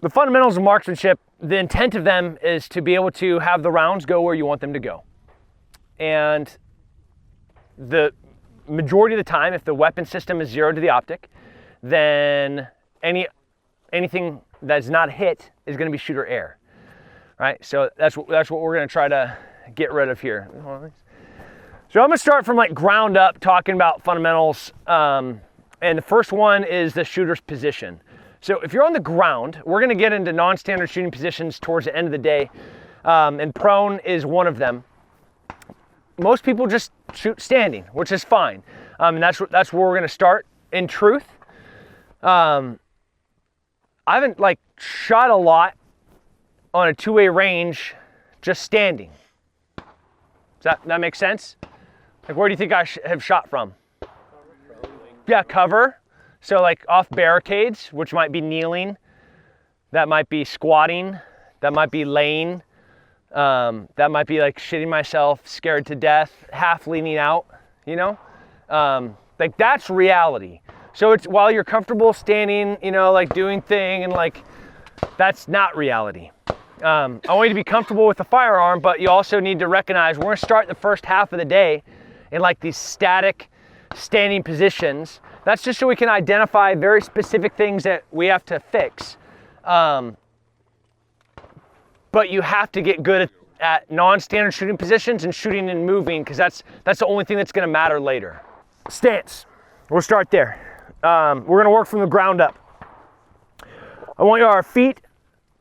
The fundamentals of marksmanship, the intent of them is to be able to have the rounds go where you want them to go. And the majority of the time, if the weapon system is zeroed to the optic, then anything that's not hit is going to be shooter error, right? So that's what we're going to try to get rid of here. So I'm going to start from like ground up, talking about fundamentals, and the first one is the shooter's position. So if you're on the ground, we're going to get into non-standard shooting positions towards the end of the day, and prone is one of them. Most people just shoot standing, which is fine, and that's where we're going to start. In truth, I haven't like shot a lot on a two-way range just standing. Does that make sense? Like, where do you think I have shot from? Yeah, cover. So like off barricades, which might be kneeling, that might be squatting, that might be laying, that might be like shitting myself, scared to death, half leaning out, you know? Like that's reality. So it's while you're comfortable standing, you know, like doing thing, and like that's not reality. I want you to be comfortable with the firearm, but you also need to recognize we're gonna start the first half of the day in like these static standing positions. That's just so we can identify very specific things that we have to fix. But you have to get good at non-standard shooting positions and shooting and moving, because that's the only thing that's gonna matter later. Stance, we'll start there. We're gonna work from the ground up. I want our feet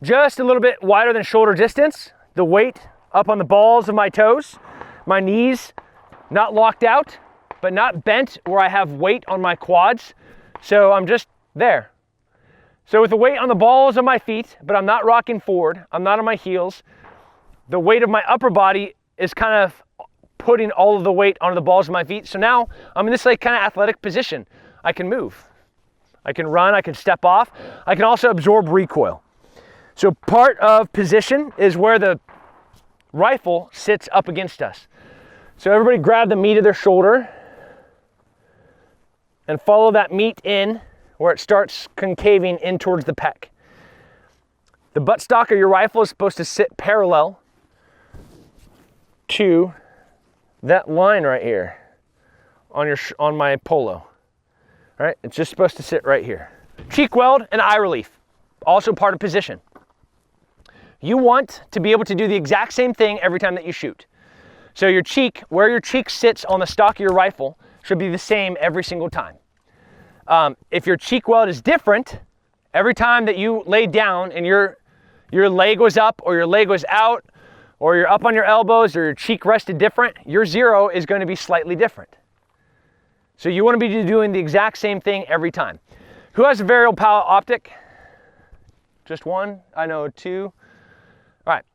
just a little bit wider than shoulder distance, the weight up on the balls of my toes, my knees not locked out, but not bent where I have weight on my quads. So I'm just there. So with the weight on the balls of my feet, but I'm not rocking forward, I'm not on my heels, the weight of my upper body is kind of putting all of the weight onto the balls of my feet. So now I'm in this like kind of athletic position. I can move, I can run, I can step off, I can also absorb recoil. So part of position is where the rifle sits up against us. So everybody grab the meat of their shoulder and follow that meat in where it starts concaving in towards the pec. The buttstock of your rifle is supposed to sit parallel to that line right here on my polo. All right, it's just supposed to sit right here. Cheek weld and eye relief, also part of position. You want to be able to do the exact same thing every time that you shoot. So your cheek, where your cheek sits on the stock of your rifle, should be the same every single time. If your cheek weld is different, every time that you lay down and your leg was up or your leg was out or you're up on your elbows or your cheek rested different, your zero is going to be slightly different. So you want to be doing the exact same thing every time. Who has a variable power optic? Just one? I know two. All right.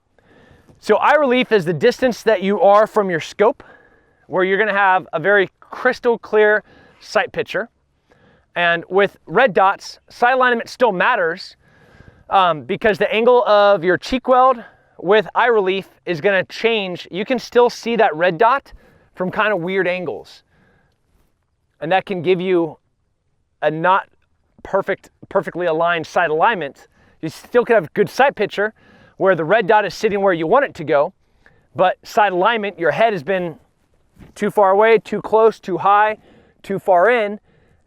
So eye relief is the distance that you are from your scope, where you're going to have a very crystal clear sight picture. And with red dots, sight alignment still matters because the angle of your cheek weld with eye relief is going to change. You can still see that red dot from kind of weird angles. And that can give you a not perfectly aligned sight alignment. You still can have a good sight picture where the red dot is sitting where you want it to go, but sight alignment, your head has been too far away, too close, too high, too far in,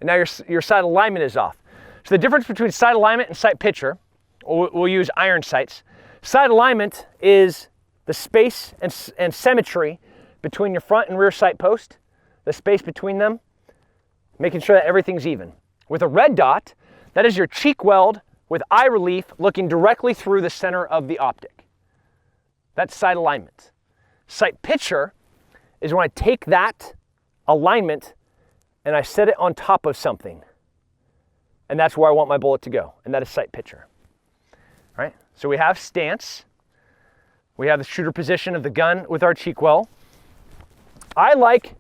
and now your sight alignment is off. So the difference between sight alignment and sight picture, we'll use iron sights. Sight alignment is the space and symmetry between your front and rear sight post, the space between them, making sure that everything's even. With a red dot, that is your cheek weld with eye relief looking directly through the center of the optic. That's sight alignment. Sight picture is when I take that alignment and I set it on top of something. And that's where I want my bullet to go. And that is sight picture. All right? So we have stance. We have the shooter position of the gun with our cheek weld. I like,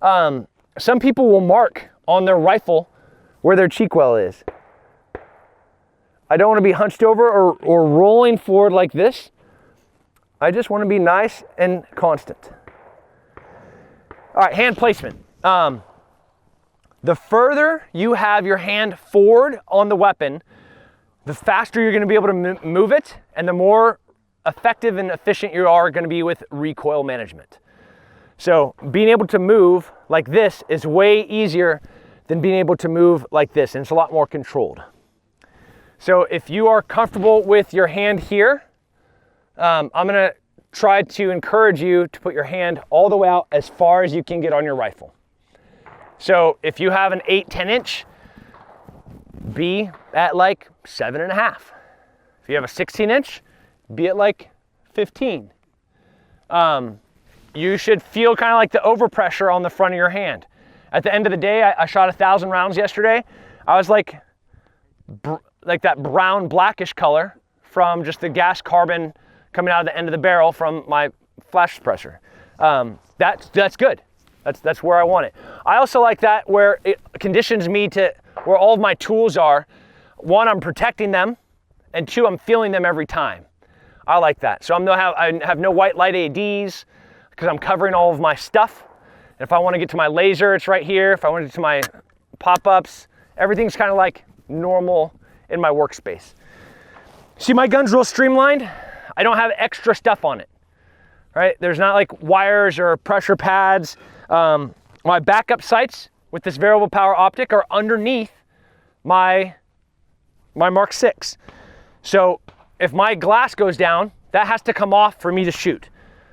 some people will mark on their rifle where their cheek weld is. I don't want to be hunched over or rolling forward like this. I just want to be nice and constant. All right, hand placement. The further you have your hand forward on the weapon, the faster you're gonna be able to move it, and the more effective and efficient you are gonna be with recoil management. So being able to move like this is way easier than being able to move like this, and it's a lot more controlled. So if you are comfortable with your hand here, I'm gonna try to encourage you to put your hand all the way out as far as you can get on your rifle. So if you have an 8-10 inch, be at like 7.5. If you have a 16 inch, be at like 15. You should feel kind of like the overpressure on the front of your hand. At the end of the day, I shot 1,000 rounds yesterday. I was like that brown blackish color from just the gas carbon coming out of the end of the barrel from my flash suppressor. That's good. That's where I want it. I also like that where it conditions me to where all of my tools are. One, I'm protecting them, and two, I'm feeling them every time. I like that. So I have no white light ADs because I'm covering all of my stuff. And if I want to get to my laser, it's right here. If I want to get to my pop-ups, everything's kind of like normal in my workspace. See, my gun's real streamlined. I don't have extra stuff on it, right? There's not like wires or pressure pads. My backup sights with this variable power optic are underneath my Mark 6. So if my glass goes down, that has to come off for me to shoot.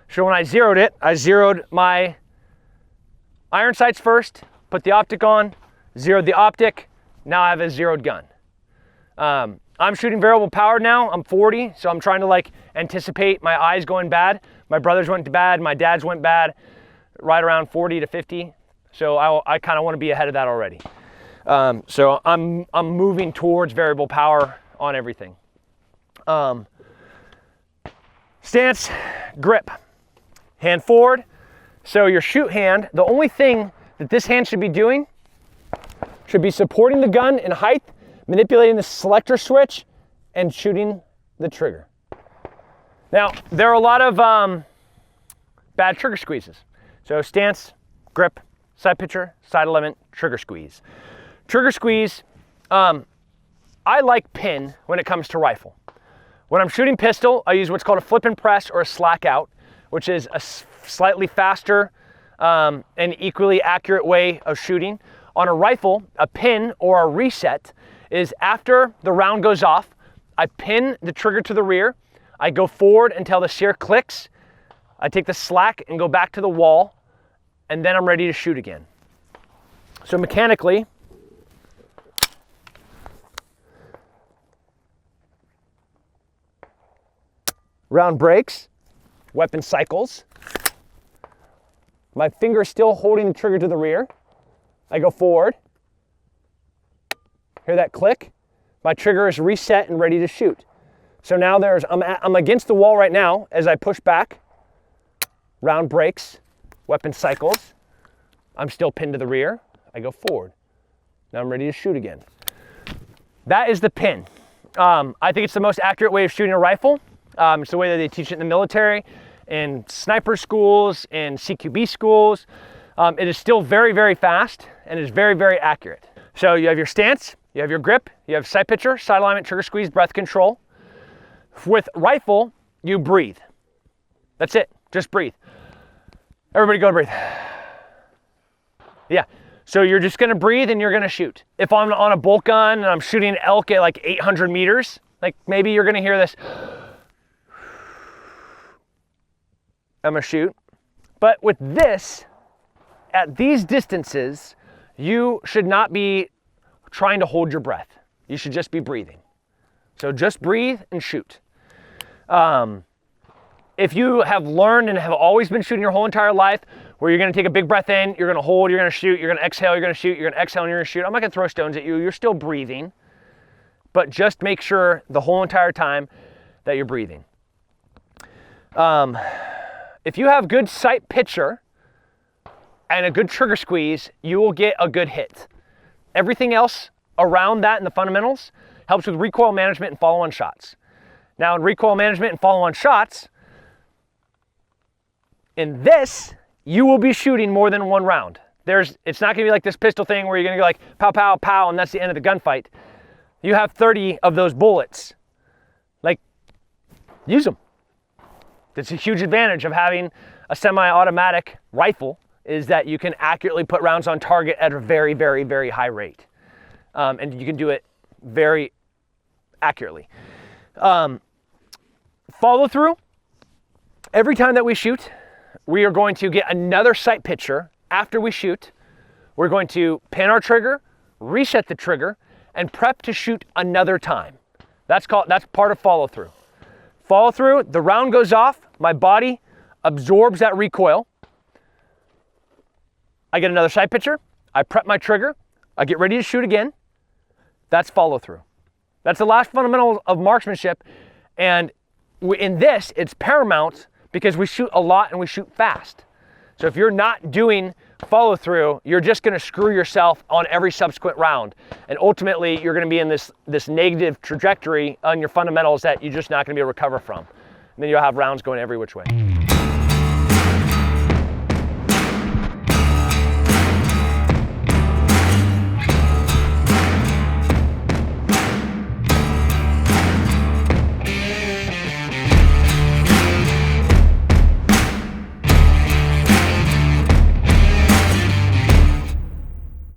So when I zeroed it, I zeroed my iron sights first, put the optic on, zeroed the optic, now I have a zeroed gun. I'm shooting variable power now. I'm 40, so I'm trying to like anticipate my eyes going bad. My brothers went bad, my dad's went bad, right around 40 to 50. So I kind of want to be ahead of that already. So I'm moving towards variable power on everything. Stance, grip, hand forward. So your shoot hand, the only thing that this hand should be doing should be supporting the gun in height, manipulating the selector switch, and shooting the trigger. Now, there are a lot of bad trigger squeezes. So stance, grip, side pitcher, side alignment, trigger squeeze. Trigger squeeze, I like pin when it comes to rifle. When I'm shooting pistol, I use what's called a flip and press or a slack out, which is a slightly faster and equally accurate way of shooting. On a rifle, a pin or a reset is after the round goes off, I pin the trigger to the rear, I go forward until the sear clicks, I take the slack and go back to the wall, and then I'm ready to shoot again. So mechanically, round breaks, weapon cycles, my finger is still holding the trigger to the rear, I go forward, hear that click, my trigger is reset and ready to shoot. So now I'm against the wall right now as I push back, round breaks, weapon cycles, I'm still pinned to the rear, I go forward. Now I'm ready to shoot again. That is the pin. I think it's the most accurate way of shooting a rifle. It's the way that they teach it in the military, in sniper schools, in CQB schools. It is still very, very fast and is very, very accurate. So you have your stance, you have your grip, you have sight pitcher, side alignment, trigger squeeze, breath control. With rifle, you breathe. That's it, just breathe. Everybody go breathe. Yeah, so you're just gonna breathe and you're gonna shoot. If I'm on a bolt gun and I'm shooting an elk at like 800 meters, like maybe you're gonna hear this. I'm gonna shoot. But with this, at these distances, you should not be trying to hold your breath. You should just be breathing. So just breathe and shoot. If you have learned and have always been shooting your whole entire life, where you're gonna take a big breath in, you're gonna hold, you're gonna shoot, you're gonna exhale, you're gonna shoot, you're gonna exhale, and you're gonna shoot. I'm not gonna throw stones at you, you're still breathing, but just make sure the whole entire time that you're breathing. If you have good sight pitcher and a good trigger squeeze, you will get a good hit. Everything else around that in the fundamentals helps with recoil management and follow-on shots. Now in recoil management and follow-on shots, in this, you will be shooting more than one round. It's not gonna be like this pistol thing where you're gonna go like pow, pow, pow, and that's the end of the gunfight. You have 30 of those bullets. Like, use them. That's a huge advantage of having a semi-automatic rifle, is that you can accurately put rounds on target at a very, very, very high rate. And you can do it very accurately. Follow through. Every time that we shoot, we are going to get another sight picture after we shoot. We're going to pin our trigger, reset the trigger, and prep to shoot another time. That's part of follow through. Follow through, the round goes off, my body absorbs that recoil. I get another sight picture, I prep my trigger, I get ready to shoot again. That's follow through. That's the last fundamental of marksmanship. And in this, it's paramount because we shoot a lot and we shoot fast. So if you're not doing follow through, you're just gonna screw yourself on every subsequent round. And ultimately, you're gonna be in this negative trajectory on your fundamentals that you're just not gonna be able to recover from. And then you'll have rounds going every which way.